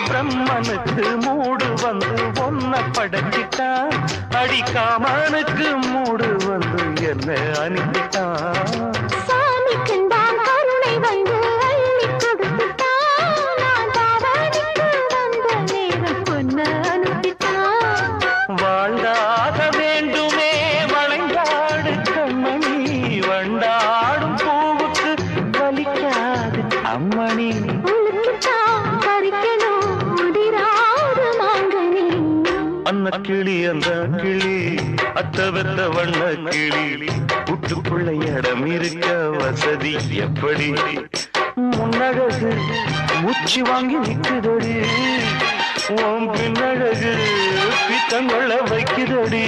பிரம்மனுக்கு மூடு வந்து ஒன்ன படைச்சிட்டான், அடிக்காமனுக்கு மூடு வந்து என்ன அனுப்பிட்டான். சாமிக்கு தான் கருணை வந்து அள்ளி கொடுத்துட்டான், நான் தாவணிக்கு வந்த நேரம் பொன்ன அனுப்பிட்டான். வாழ்ந்தாக வேண்டுமே வளைந்தாடு கண்மணி, வண்டாடும் பூவுக்கு வலிக்காது அம்மணி. அன்ன கிளி அந்த கிளி அத்தவெத்த வண்ண கிளி, கூட்டுக்குள்ள இடம் இருக்க வசதி எப்படி? முன்னழகு மூச்சு வாங்கி நிற்குதடி, உன் பின்னழகு பித்தங்கொள்ள வைக்குதடி.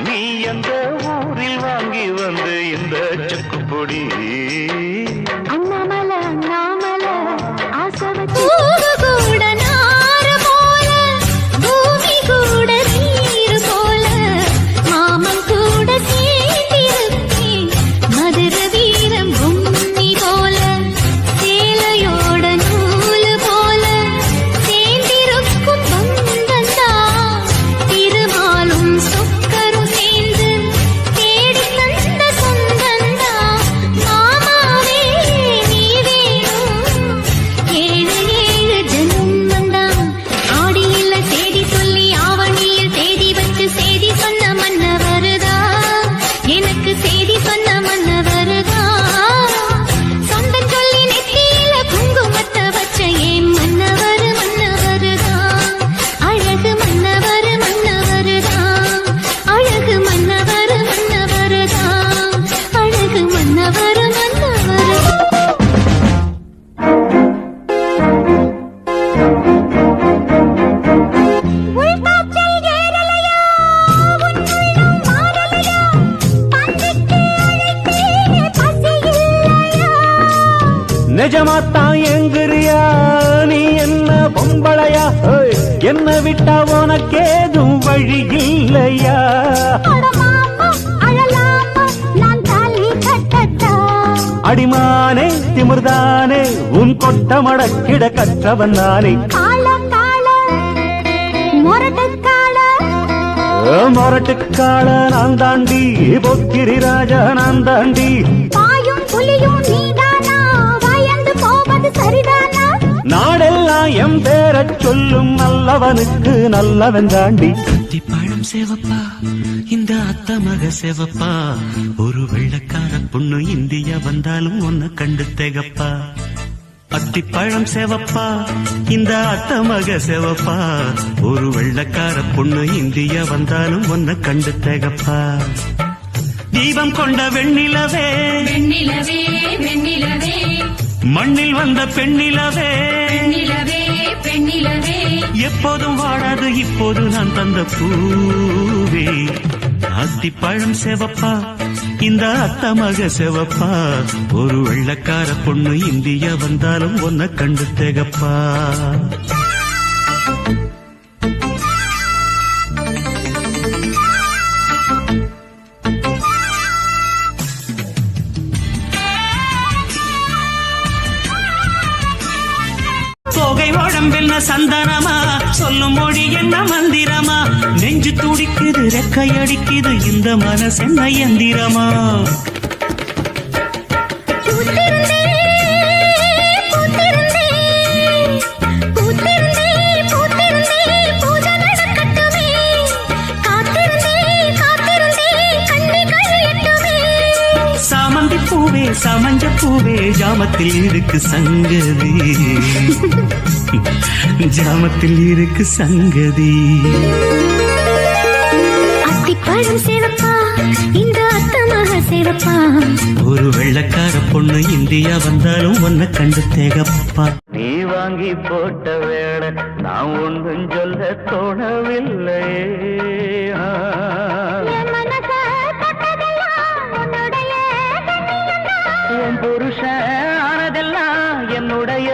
நீ எந்த ஊரில் வாங்கி வந்து இந்த செக்கு பொடி? அண்ணாமலை அண்ணாமலை ஆசை வச்சு நிஜமாத்தான் எங்கிறியா நீ என்ன பொம்பளையா? என்ன விட்டா உனக்கேதும் வழி இல்லையா? அடிமானே திமிர்தானே உன் கொட்ட மடக்கிட கற்றவன் நானே. மொரட்டுக்கால நான் தாண்டி, பொக்கிரி ராஜா நான் தாண்டி. நாடெல்லாம் எம் பேரச் சொல்லும் நல்லவனுக்கு நல்லவன் தாண்டி. பழம் சேவப்பா இந்த அத்த மக சேவப்பா, ஒரு வெள்ளக்கார பொண்ணு இந்தியா வந்தாலும் ஒன்னு கண்டு தேகப்பா. அத்திப்பழம் சேவப்பா இந்த அத்த மக சேவப்பா, ஒரு வெள்ளக்கார பொண்ணு இந்தியா வந்தாலும் ஒன்னு கண்டு தேகப்பா. தீபம் கொண்ட வெண்ணிலவே வெண்ணிலவே வெண்ணிலவே, மண்ணில் வந்த பெண்ணிலவே பெண்ணிலவே பெண்ணிலவே, எப்போதும் வாடாது இப்போது நான் தந்த பூவே. அத்திப்பழம் சேவப்பா இந்த அத்த மக சேவப்பா, ஒரு வெள்ளக்கார பொண்ணு இந்தியா வந்தாலும் ஒன்ன கண்டு தேகப்பா. தோகை உடம்பில் சந்தனமா, சொல்லும் மொழி என்ன மந்திரமா, நெஞ்சு துடிக்குது ரெக்கை அடிக்குது இந்த மனசு என்ன எந்திரமா. சாமந்தி பூவே சமஞ்ச பூவே, ஜாமத்தில் இருக்கு சங்கதி, ஜாமத்தில் இருக்கு சங்கதி. அத்திப்பழம் சேவப்பா இந்த அத்தமாக சேவப்பா, ஒரு வெள்ளக்கார பொண்ணு இந்தியா வந்தாலும் ஒன்ன கண்டு தேகப்பா. நீ வாங்கி போட்ட வேளை நான் ஒன்றும் சொல்ல தோணவில்லை. என் புருஷன் ஆனதெல்லாம் என்னுடைய